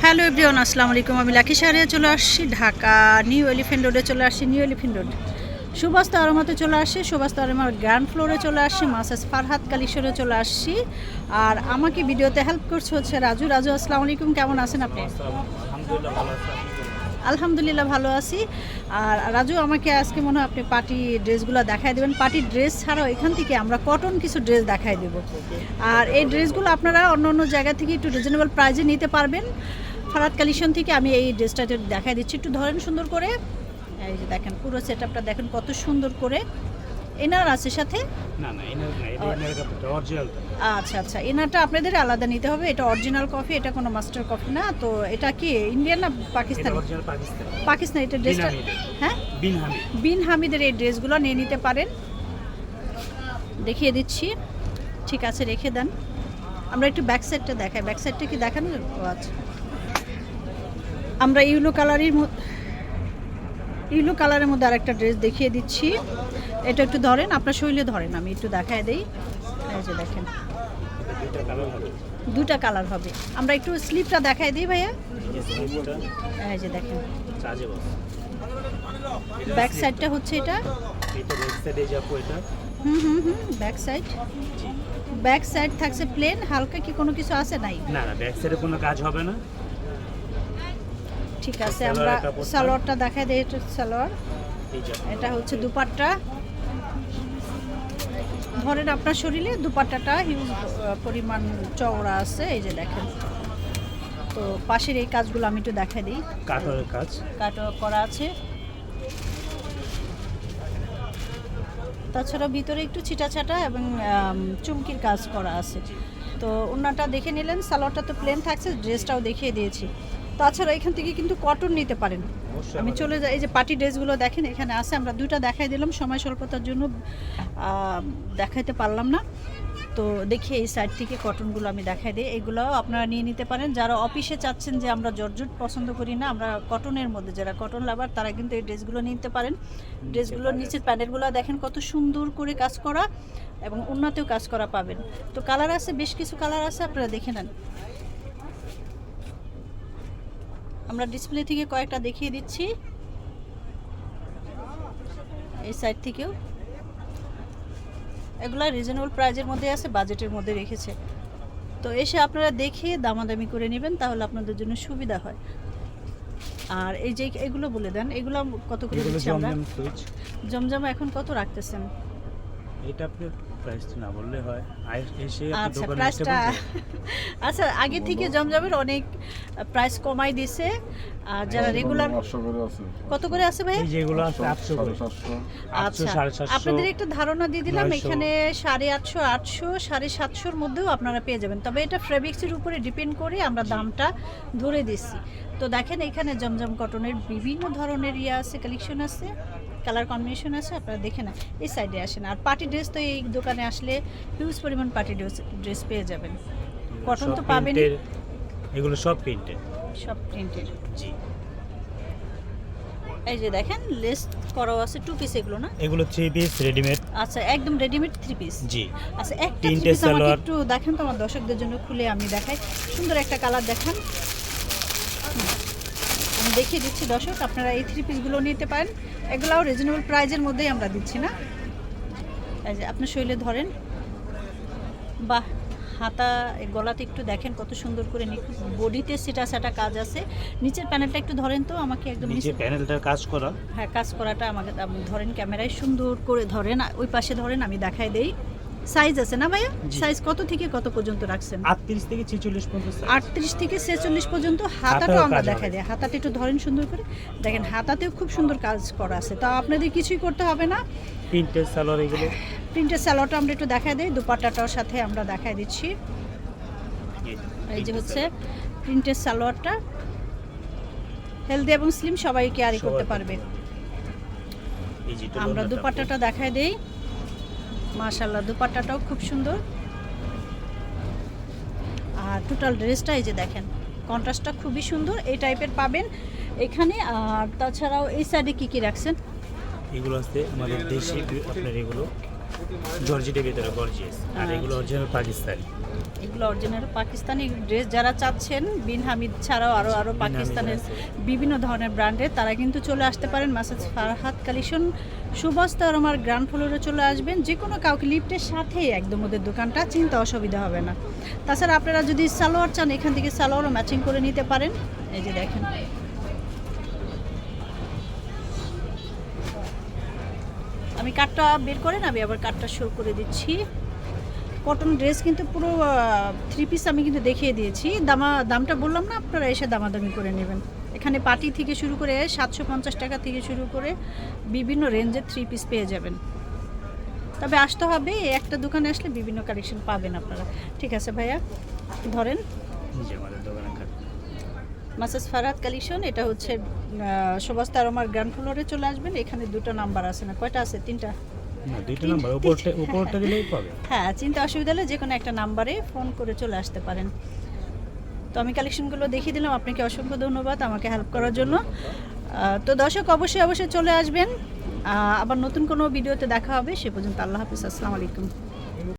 Hello everyone, আসসালামু আলাইকুম। আমি লাকি শহরে চলে আসছি, ঢাকা নিউ এলিফ্যান্ট রোডে চলে আসছি। নিউ এলিফ্যান্ট রোড সুবাস্তা আরমাতে চলে আসছি। সুবাস্তা আরমার গ্রাউন্ড ফ্লোরে চলে আসছি। মাসাজ ফারহাদ কালেকশনে চলে আসছি। আর আমাকে ভিডিওতে হেল্প করছে হচ্ছে রাজু। রাজু, আসসালামু আলাইকুম, কেমন আছেন আপনি? আলহামদুলিল্লাহ ভালো আছি। আর রাজু, আমাকে আজকে মনে হয় আপনি পার্টি ড্রেসগুলো দেখাই দেবেন। পার্টি ড্রেস ছাড়াও এখান থেকে আমরা কটন কিছু ড্রেস দেখাই দেব। আর এই ড্রেসগুলো আপনারা অন্য অন্য জায়গা থেকে একটু রিজনেবল প্রাইসে নিতে পারবেন। ফারহাদ কালেকশন থেকে আমি এই ড্রেসটা দেখাই দিচ্ছি, একটু ধরেন সুন্দর করে। এই যে দেখেন পুরো সেটআপটা দেখেন কত সুন্দর করে। এনার আছে সাথে? না না, এনার না, এটা এনার কাপড়টা অরিজিনাল। আচ্ছা আচ্ছা, এনারটা আপনাদের আলাদা নিতে হবে। এটা অরিজিনাল কফি, এটা কোনো মাস্টার কফি না। তো এটা কি ইন্ডিয়ান না পাকিস্তানি? অরিজিনাল পাকিস্তানি। পাকিস্তানি। এটা ড্রেসটা হ্যাঁ বিন হামিদ। বিন হামিদের এই ড্রেসগুলো নিয়ে নিতে পারেন। দেখিয়ে দিচ্ছি, ঠিক আছে রেখে দেন। আমরা একটু ব্যাক সাইডটা দেখাই। ব্যাক সাইডটা কি দেখানো? আচ্ছা, আমরা ইউলো কালারের মধ্যে আরেকটা ড্রেস দেখিয়ে দিচ্ছি। এটা একটু ধরেন, আপনার শরীরে ধরেন, আমি একটু দেখায় দেই। এই যে দেখেন দুটা কালার হবে। আমরা একটু স্লিপটা দেখায় দিই ভাইয়া। এই যে দেখেন ব্যাক সাইডটা হচ্ছে এটা। ব্যাক সাইড, ব্যাক সাইড থাকছে প্লেন। হালকা কি কোনো কিছু আছে? নাই না না, ব্যাক সাইডে কোনো কাজ হবে না। ঠিক আছে, আমরা সালোয়ারটা দেখাই দিই। এটা সালোয়ার, এটা হচ্ছে দুপাট্টা। ধরেন আপনার শরীরে দুপাট্টাটা হিউজ পরিমাণ চওড়া আছে। এই যে দেখেন, তো পাশের এই কাজগুলো আমি একটু দেখাই দিই। কাটওয়ারের কাজ, কাটওয়ার্ক করা আছে। তাছাড়া ভিতরে একটু ছিটাছাটা এবং চুমকির কাজ করা আছে। তো ওনাটা দেখে নিলেন। সালোয়ারটা তো প্লেন থাকছে, ড্রেসটাও দেখিয়ে দিয়েছি। তাছাড়া এখান থেকে কিন্তু কটন নিতে পারেন। আমি চলে যাই, এই যে পার্টি ড্রেসগুলো দেখেন এখানে আছে। আমরা দুইটা দেখাই দিলাম, সময় স্বল্পতার জন্য দেখাইতে পারলাম না। তো দেখি এই সাইড থেকে কটনগুলো আমি দেখাই দিই। এগুলো আপনারা নিয়ে নিতে পারেন। যারা অফিসে চাচ্ছেন যে আমরা জর্জেট পছন্দ করি না, আমরা কটনের মধ্যে, যারা কটন লাভার তারা কিন্তু এই ড্রেসগুলো নিতে পারেন। ড্রেসগুলোর নিচের প্যানেলগুলো দেখেন কত সুন্দর করে কাজ করা এবং উন্নতেও কাজ করা পাবেন। তো কালার আছে, বেশ কিছু কালার আছে, আপনারা দেখে নেন। আমরা ডিসপ্লে থেকে কয়েকটা দেখিয়ে দিচ্ছি। এই সাইড থেকেও এগুলো রিজনেবল প্রাইজের মধ্যে আছে, বাজেটের মধ্যে রেখেছে। তো এসে আপনারা দেখে দামাদামি করে নেবেন, তাহলে আপনাদের জন্য সুবিধা হয়। আর এই যে এগুলো বলে দেন, এগুলো কত করে দিচ্ছি আমরা? জমজম এখন কত রাখতেছেন? এটা আপনি প্রাইস না বললে হয়, এসে আচ্ছা প্রাইসটা, আচ্ছা আগে থেকে জমজমের অনেক প্রাইস কমাই দিয়েছে। আর যারা রেগুলার কত করে আছে ভাই? যেগুলো আছে 800 করে। আচ্ছা, আপনাদের একটু ধারণা দিয়ে দিলাম। এখানে 850, 800, 750 মধ্যেও আপনারা পেয়ে যাবেন। তবে এটা ফেব্রিক্সের উপরে ডিপেন্ড করে আমরা দামটা ধরে দিচ্ছি। তো দেখেন এখানে জমজম কটনের বিভিন্ন ধরনের আছে, কালেকশন আছে, কালার কম্বিনেশন আছে, আপনারা দেখে না। এই সাইডে আসেন। আর পার্টি ড্রেস তো এই দোকানে আসলে হিউজ পরিমাণ পার্টি ড্রেস পেয়ে যাবেন। কটন তো পাবেন, এগুলো সব প্রিন্টেড, সব প্রিন্টেড। জি। এই যে দেখেন লেস করাও আছে, 2 পিস এগুলো না? এগুলো 3 পিস রেডিমেড। আচ্ছা, একদম রেডিমেড 3 পিস। জি। আচ্ছা, একটা 3 পিস আমাকে একটু দেখেন তো, আমার দর্শকদের জন্য খুলে আমি দেখাই। সুন্দর একটা কালার দেখান, আমি দেখিয়ে দিচ্ছি দর্শক। আপনারা এই 3 পিসগুলো নিতে পারেন। এগুলাও রিজনেবল প্রাইজের মধ্যেই আমরা দিচ্ছি না। এই যে আপনার শরীরে ধরেন, বাহ, হাতা গলাতে একটু দেখেন কত সুন্দর করে নিখুঁত। বডিতে সেটা কাজ আছে। নিচের প্যানেলটা একটু ধরেন তো আমাকে, একদম নিচের প্যানেলটার কাজ করা। হ্যাঁ, কাজ করাটা আমাকে আপনি ধরেন, ক্যামেরায় সুন্দর করে ধরেন, ওই পাশে ধরেন, আমি দেখাই দেই। সাইজ আছে না ভাইয়া? সাইজ কত থেকে কত পর্যন্ত রাখছেন? 38 থেকে 46 পর্যন্ত। 38 থেকে 46 পর্যন্ত। হাতাটাও আমরা দেখাই দিই। হাতাটা একটু ধরেন সুন্দর করে, দেখেন হাতাতেও খুব সুন্দর কাজ করা আছে। তা আপনাদের কিছুই করতে হবে না। প্রিন্টেড সালোয়ার, এগুলো প্রিন্টেড সালোয়ারটা আমরা একটু দেখাই দিই। দুপাট্টাটার সাথে আমরা দেখাই দিচ্ছি। এই যে হচ্ছে প্রিন্টেড সালোয়ারটা, হেলদি এবং স্লিম সবাই ক্যারি করতে পারবে। আমরা দুপাট্টাটা দেখাই দেই। মাশাআল্লাহ, দুপাট্টাটাও খুব সুন্দর। আর টোটাল ড্রেসটা এই যে দেখেন, কন্ট্রাস্টটা খুবই সুন্দর। এই টাইপের পাবেন এখানে। আর তাছাড়াও এই সাইডে কি কি রাখছেন? এগুলো আছে আমাদের দেশি, আপনার এগুলো জর্জেটের ভিতরে গর্জিয়াস। আর এগুলো অরিজিনাল পাকিস্তানি। এগুলো অরিজিনাল পাকিস্তানি ড্রেস। যারা চাচ্ছেন বিন হামিদ ছাড়াও আরও পাকিস্তানের বিভিন্ন ধরনের ব্র্যান্ডের, তারা কিন্তু চলে আসতে পারেন মাসেস ফারহাদ কালেকশন। সুবস্তা আর আমার গ্রাউন্ড ফ্লোরে চলে আসবেন, যে কোনো কাউকে লিফটের সাথেই একদম ওদের দোকানটা, চিন্তা অসুবিধা হবে না। তাছাড়া আপনারা যদি সালোয়ার চান এখান থেকে সালোয়ারও ম্যাচিং করে নিতে পারেন। এই যে দেখেন, আমি কাটটা বের করে না, আমি আবার কাটটা শো করে দিচ্ছি। কটন ড্রেস কিন্তু পুরো 3 পিস আমি কিন্তু দেখিয়ে দিয়েছি। দামটা বললাম না, আপনারা এসে দামাদামি করে নেবেন। এখানে পার্টি থেকে শুরু করে 750 টাকা থেকে শুরু করে বিভিন্ন রেঞ্জের 3 পিস পেয়ে যাবেন। তবে আসতে হবে, একটা দোকানে আসলে বিভিন্ন কালেকশন পাবেন আপনারা। ঠিক আছে ভাইয়া, ধরেন যে আমাদের দোকানে খাট মাসেস ফারহাদ কালেকশন। এটা হচ্ছে সুবস্তা আরমার গ্রাউন্ড ফ্লোরে চলে আসবেন। এখানে 2টা নাম্বার আছে, না কয়টা আছে? 3টা। না, 2টা নাম্বার উপরটা দিলেই পাবে। হ্যাঁ, চিন্তা অসুবিধা হলে যে কোনো একটা নাম্বারে ফোন করে চলে আসতে পারেন। তো আমি কালেকশনগুলো দেখিয়ে দিলাম, আপনাকে অসংখ্য ধন্যবাদ আমাকে হেল্প করার জন্য। তো দর্শক অবশ্যই চলে আসবেন। আবার নতুন কোনো ভিডিওতে দেখা হবে। সে পর্যন্ত আল্লাহ হাফিজ, আসসালামু আলাইকুম।